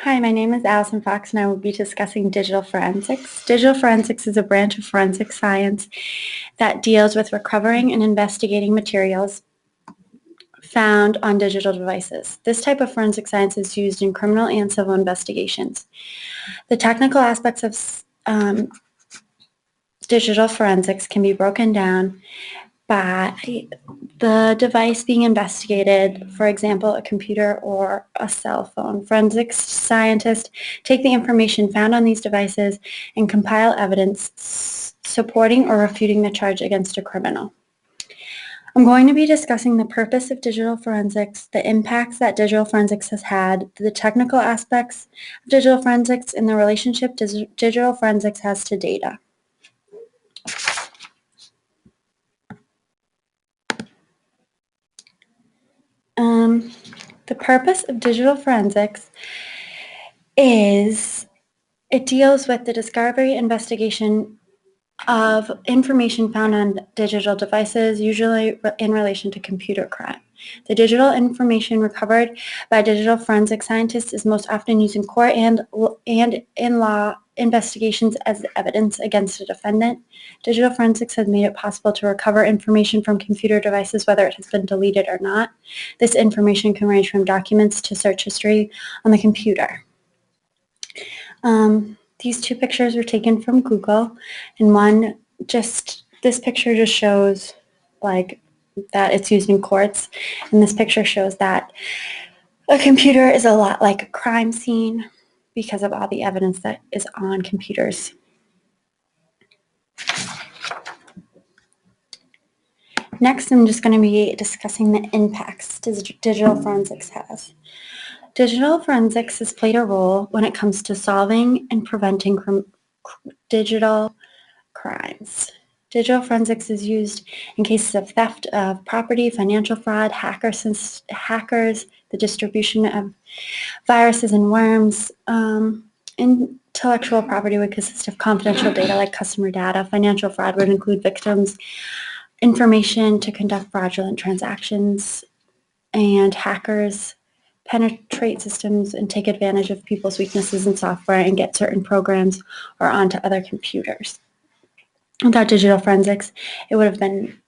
Hi, my name is Allison Fox, and I will be discussing digital forensics. Digital forensics is a branch of forensic science that deals with recovering and investigating materials found on digital devices. This type of forensic science is used in criminal and civil investigations. The technical aspects of digital forensics can be broken down by the device being investigated, for example, a computer or a cell phone. Forensic scientists take the information found on these devices and compile evidence supporting or refuting the charge against a criminal. I'm going to be discussing the purpose of digital forensics, the impacts that digital forensics has had, the technical aspects of digital forensics, and the relationship digital forensics has to data. The purpose of digital forensics is it deals with the discovery investigation of information found on digital devices, usually in relation to computer crime. The digital information recovered by digital forensic scientists is most often used in court and in law investigations as evidence against a defendant. Digital forensics has made it possible to recover information from computer devices, whether it has been deleted or not. This information can range from documents to search history on the computer. These two pictures were taken from Google, and this picture just shows like that it's used in courts, and this picture shows that a computer is a lot like a crime scene because of all the evidence that is on computers. Next, I'm just going to be discussing the impacts digital forensics has. Digital forensics has played a role when it comes to solving and preventing digital crimes. Digital forensics is used in cases of theft of property, financial fraud, hackers, the distribution of viruses and worms. Intellectual property would consist of confidential data like customer data. Financial fraud would include victims' information to conduct fraudulent transactions, and hackers penetrate systems and take advantage of people's weaknesses in software and get certain programs or onto other computers. Without digital forensics, it would have been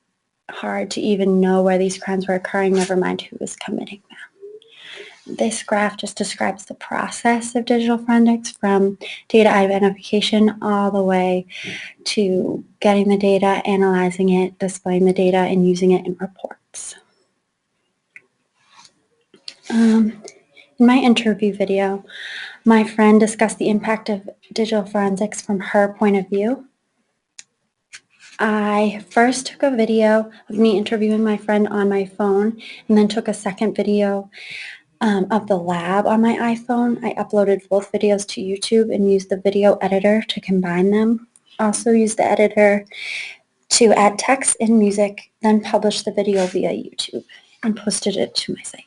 hard to even know where these crimes were occurring, never mind who was committing them. This graph just describes the process of digital forensics from data identification all the way to getting the data, analyzing it, displaying the data, and using it in reports. In my interview video, my friend discussed the impact of digital forensics from her point of view. I first took a video of me interviewing my friend on my phone, and then took a second video of the lab on my iPhone. I uploaded both videos to YouTube and used the video editor to combine them. Also used the editor to add text and music, then published the video via YouTube and posted it to my site.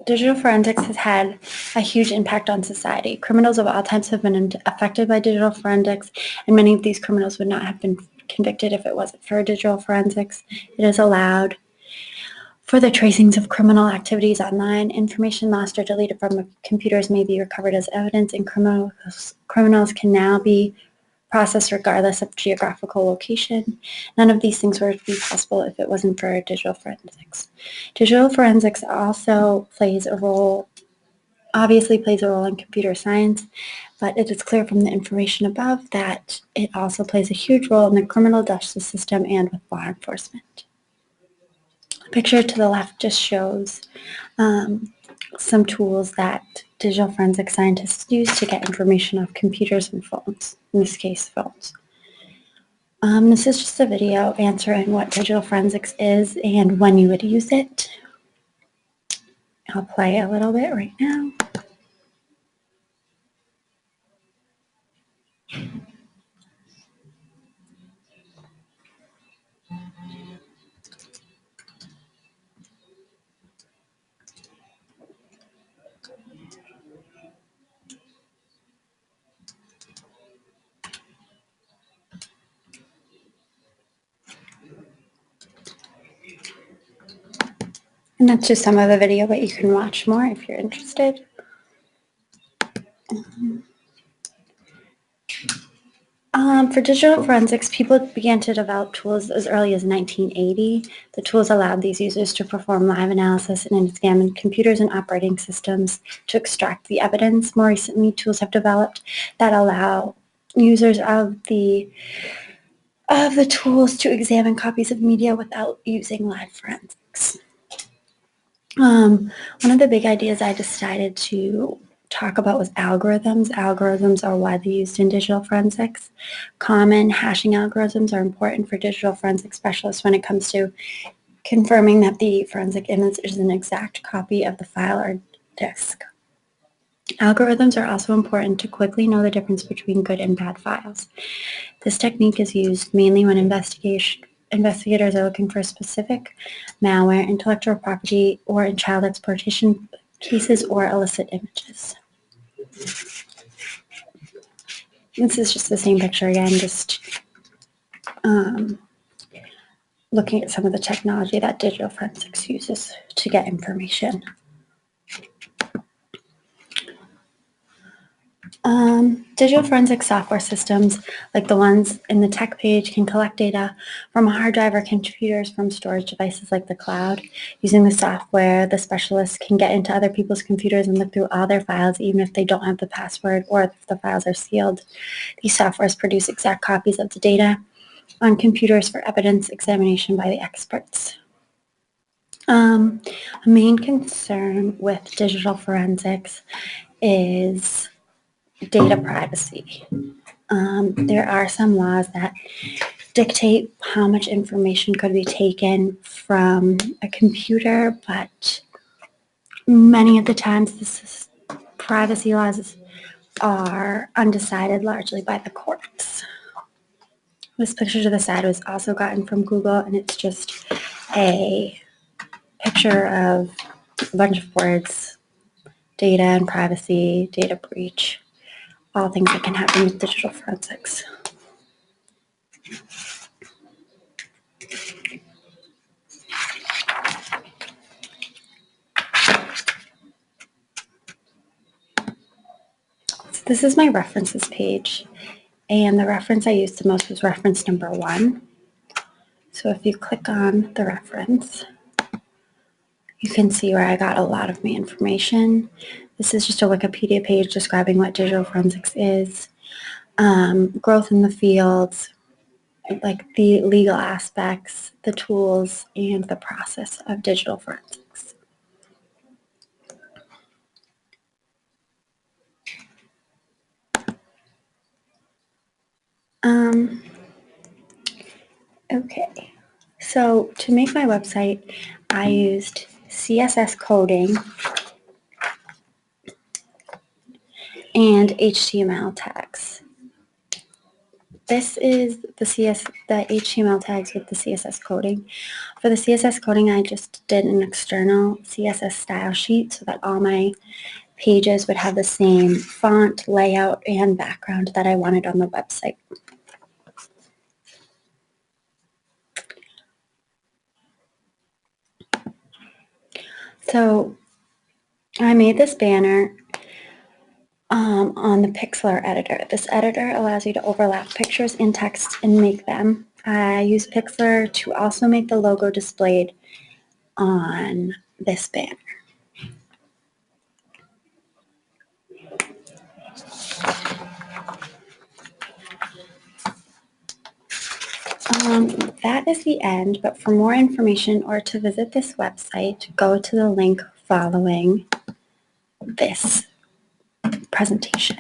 Digital forensics has had a huge impact on society. Criminals of all types have been affected by digital forensics, and many of these criminals would not have been convicted if it wasn't for digital forensics. It has allowed for the tracings of criminal activities online. Information lost or deleted from computers may be recovered as evidence, and criminals can now be processed regardless of geographical location. None of these things would be possible if it wasn't for digital forensics. Digital forensics also obviously plays a role in computer science, but it is clear from the information above that it also plays a huge role in the criminal justice system and with law enforcement. The picture to the left just shows some tools that digital forensic scientists use to get information off computers and phones, in this case, phones. This is just a video answering what digital forensics is and when you would use it. I'll play a little bit right now. And that's just some of the video, but you can watch more if you're interested. For digital forensics, people began to develop tools as early as 1980. The tools allowed these users to perform live analysis and examine computers and operating systems to extract the evidence. More recently, tools have developed that allow users of the tools to examine copies of media without using live forensics. One of the big ideas I decided to talk about was algorithms. Algorithms are widely used in digital forensics. Common hashing algorithms are important for digital forensic specialists when it comes to confirming that the forensic image is an exact copy of the file or disk. Algorithms are also important to quickly know the difference between good and bad files. This technique is used mainly when investigators are looking for specific malware, intellectual property, or in child exploitation cases or illicit images. This is just the same picture again, just looking at some of the technology that digital forensics uses to get information. Digital forensic software systems, like the ones in the tech page, can collect data from a hard drive or computers from storage devices like the cloud. Using the software, the specialists can get into other people's computers and look through all their files, even if they don't have the password or if the files are sealed. These softwares produce exact copies of the data on computers for evidence examination by the experts. A main concern with digital forensics is data privacy. There are some laws that dictate how much information could be taken from a computer, but many of the times privacy laws are undecided largely by the courts. This picture to the side was also gotten from Google, and it's just a picture of a bunch of words: data and privacy, data breach, all things that can happen with digital forensics. So this is my references page, and the reference I used the most was reference number 1. So if you click on the reference, you can see where I got a lot of my information. This is just a Wikipedia page describing what digital forensics is, growth in the fields, like the legal aspects, the tools, and the process of digital forensics. Okay, so to make my website, I used CSS coding and HTML tags. This is the HTML tags with the CSS coding. For the CSS coding, I just did an external CSS style sheet so that all my pages would have the same font, layout, and background that I wanted on the website. So I made this banner on the Pixlr editor. This editor allows you to overlap pictures and text and make them. I use Pixlr to also make the logo displayed on this banner. That is the end, but for more information or to visit this website, go to the link following this presentation.